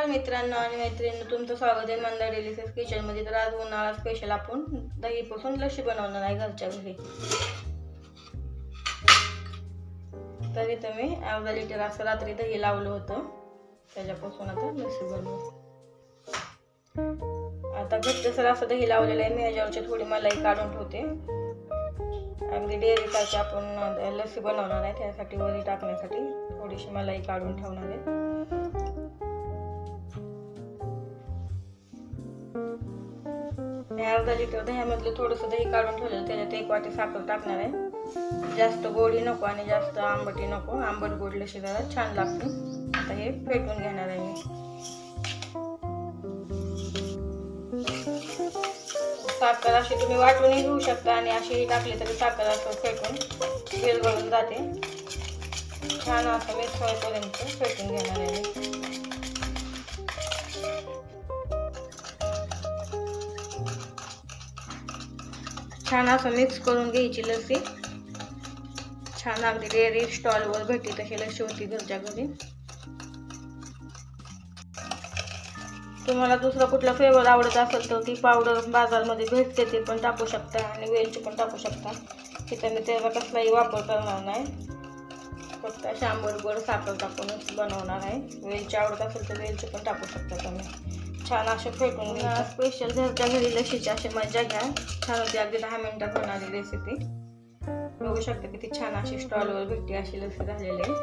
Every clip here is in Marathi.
मित्रांनो आणि मैत्रिणींनो, तुमचं स्वागत आहे मंदा डेलिशियस किचनमध्ये। तर आज उन्हाळा स्पेशल आपण दहीपासून लस्सी बनवणार आहे घरच्या घरी। तरी तुम्ही अर्धा लिटर असं रात्री दही लावलं होतं, त्याच्यापासून आता लस्सी बनवू। आता घट्टसर असं दही लावलेलं आहे, मी याच्यावरची थोडी मलाई काढून ठेवते। अगदी डेअरीसारखी आपण लस्सी बनवणार आहे, त्यासाठी वरी टाकण्यासाठी थोडीशी मलाई काढून ठेवणार आहे। अर्धा लिटर दह्यामधलं थोडंसं दही काढून ठेवलेलं, त्याच्यात 1 वाटी साखर टाकणार आहे। जास्त गोडी नको आणि जास्त आंबटी नको, आंबट गोड लस्सी जरा छान लागते। आता हे फेटून घेणार आहे मी। साखर अशी तुम्ही वाटूनही घेऊ शकता आणि अशी टाकली तरी साखर असं फेटून विरघळून जाते। छान असं मिक्स होईपर्यंत फेटून घेणार आहे। छान असं मिक्स करून घ्यायची लस्सी। छान अगदी डेअरी स्टॉलवर भेटते तशी लस्सी होती घरच्या घरी। तुम्हाला दुसरा कुठला फ्लेवर आवडत असेल तर ती पावडर बाजारमध्ये भेटते, ते पण टाकू शकता आणि वेलची पण टाकू शकता। तिथं मी त्याचा कसलाही वापर करणार नाही, फक्त आंबट गोड साखर टाकूनच बनवणार आहे। वेलची आवडत असेल तर वेलची पण टाकू शकता तुम्ही। छान असे फेटून घ्या। स्पेशल घरच्या घरी लस्सीची अशी मजा घ्या। छान होती, अगदी 10 मिनिटात होणारी रेसिपी। बघू शकता किती छान अशी स्टॉलवर भेटते अशी लस्सी झालेली आहे।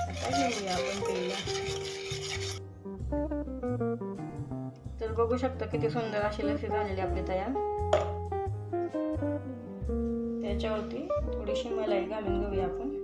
आता घेऊया आपण तेल। तर बघू शकता किती सुंदर अशी लस्सी झालेली आपली तयार। त्याच्यावरती थोडीशी मलाई घालून घेऊया आपण।